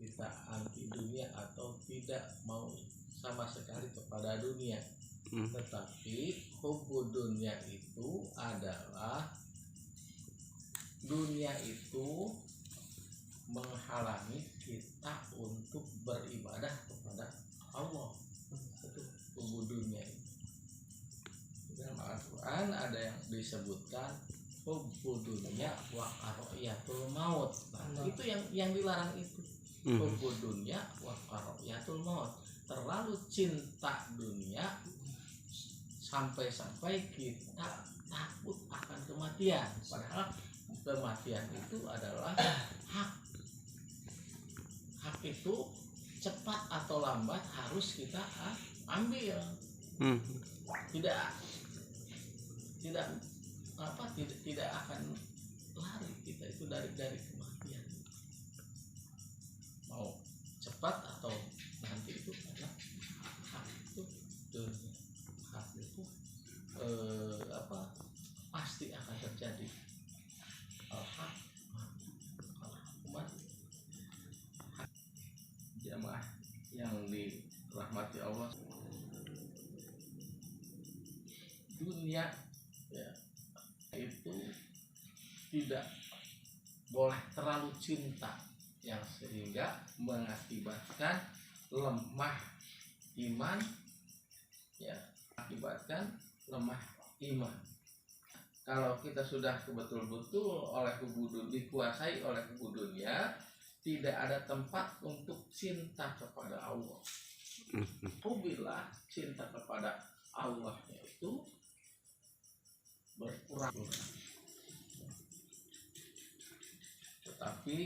kita anti dunia atau tidak mau sama sekali kepada dunia. Tetapi hubbu dunia itu adalah dunia itu menghalangi kita untuk beribadah kepada Allah. Itu hubbu dunia itu. Dalam Al-Quran ada yang disebutkan hubbu dunia wa karahiyatul maut. Nah, itu yang dilarang itu. Hubbu dunia wa karahiyatul maut. Terlalu cinta dunia sampai-sampai kita takut akan kematian. Padahal kematian itu adalah hak. Hak itu cepat atau lambat harus kita ambil. Tidak akan lari kita itu dari kematian. Mau cepat atau nanti itu karena hak itu dunia. Hak itu pasti akan terjadi. Hak jamaah yang dirahmati Allah, dunia ya, itu tidak boleh terlalu cinta yang sehingga mengakibatkan lemah iman, ya, akibatkan lemah iman. Kalau kita sudah betul-betul dikuasai oleh hubbu dunia, tidak ada tempat untuk cinta kepada Allah. Bila cinta kepada Allah itu berkurang. Tetapi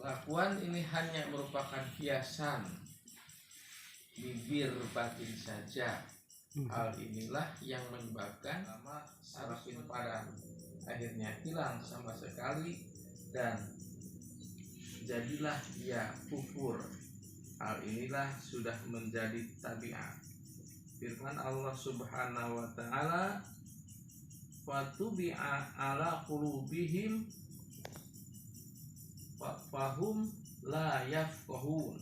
kelakuan ini hanya merupakan hiasan bibir batin saja. Hal inilah yang menyebabkan nama sarafin padam akhirnya hilang sama sekali dan jadilah ia kufur. Hal inilah sudah menjadi tabiat. Firman Allah Subhanahu wa taala, "Fatubi'a ala qulubihim fahum la yafqahun."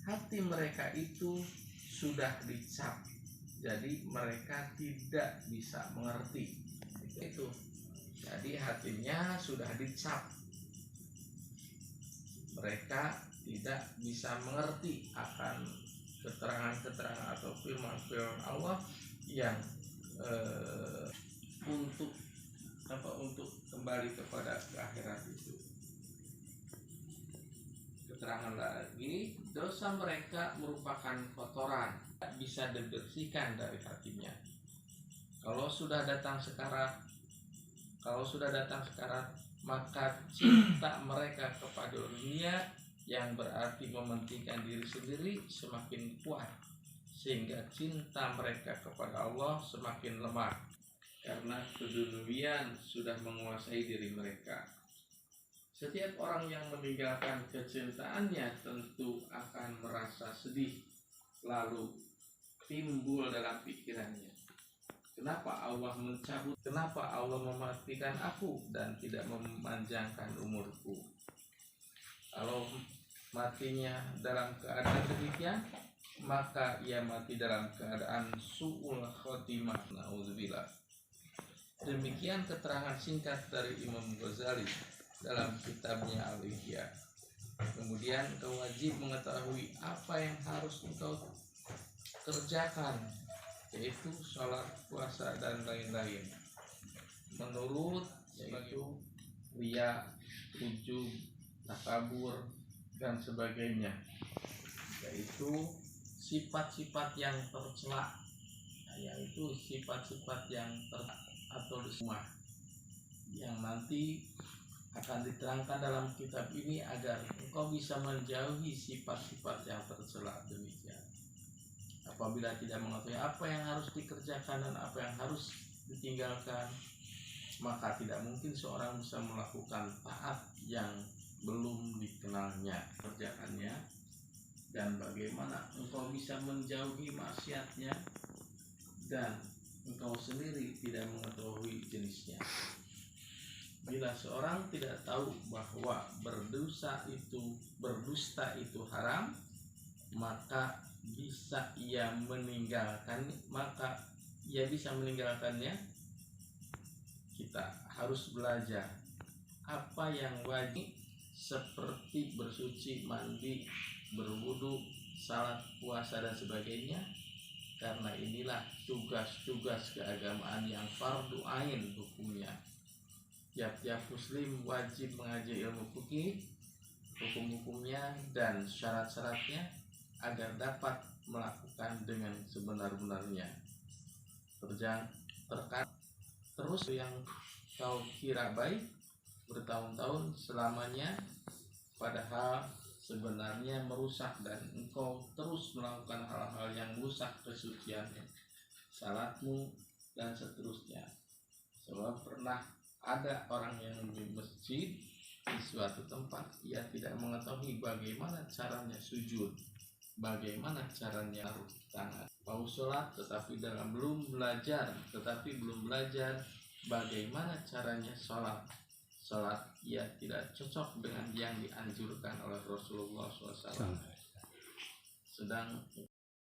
Hati mereka itu sudah dicap, jadi mereka tidak bisa mengerti. Itu. Jadi hatinya sudah dicap. Mereka tidak bisa mengerti akan keterangan-keterangan atau firman-firman Allah yang untuk kembali kepada akhirat itu. Keterangan lagi, dosa mereka merupakan kotoran, tak bisa dibersihkan dari hatinya. Kalau sudah datang sekarat, maka cinta mereka kepada dunia yang berarti mementingkan diri sendiri semakin kuat, sehingga cinta mereka kepada Allah semakin lemah karena keduniaan sudah menguasai diri mereka. Setiap orang yang meninggalkan kecintaannya tentu akan merasa sedih, lalu timbul dalam pikirannya, kenapa Allah mencabut, kenapa Allah mematikan aku dan tidak memanjangkan umurku. Kalau matinya dalam keadaan demikian, maka ia mati dalam keadaan su'ul khotimah. Na'udzubillah. Demikian keterangan singkat dari Imam Ghazali dalam kitabnya Al-Ihya. Kemudian engkau wajib mengetahui apa yang harus engkau kerjakan, yaitu sholat, puasa, dan lain-lain. Menurut yaitu riya, ujub, takabur, dan sebagainya, yaitu sifat-sifat yang tercela, yaitu sifat-sifat yang atau semua yang nanti akan diterangkan dalam kitab ini agar engkau bisa menjauhi sifat-sifat yang tercela demikian. Apabila tidak mengetahui apa yang harus dikerjakan dan apa yang harus ditinggalkan, maka tidak mungkin seorang bisa melakukan taat yang belum dikenalnya kerjaannya, dan bagaimana engkau bisa menjauhi maksiatnya dan engkau sendiri tidak mengetahui jenisnya. Bila seorang tidak tahu bahwa berdusta itu haram, maka ia bisa meninggalkannya. Kita harus belajar apa yang wajib, seperti bersuci, mandi, berwudu, salat, puasa dan sebagainya, karena inilah tugas-tugas keagamaan yang fardu ain hukumnya. Tiap-tiap muslim wajib mengaji ilmu fikih, hukum-hukumnya dan syarat-syaratnya, agar dapat melakukan dengan sebenar-benarnya. Terus yang kau kira baik bertahun-tahun selamanya, padahal sebenarnya merusak, dan engkau terus melakukan hal-hal yang merusak kesuciannya, salatmu dan seterusnya. Sebab pernah ada orang yang di masjid di suatu tempat, ia tidak mengetahui bagaimana caranya sujud, bagaimana caranya taruh tangan. Mau sholat tetapi belum belajar bagaimana caranya sholat. Ia tidak cocok dengan yang dianjurkan oleh Rasulullah SAW. Sedang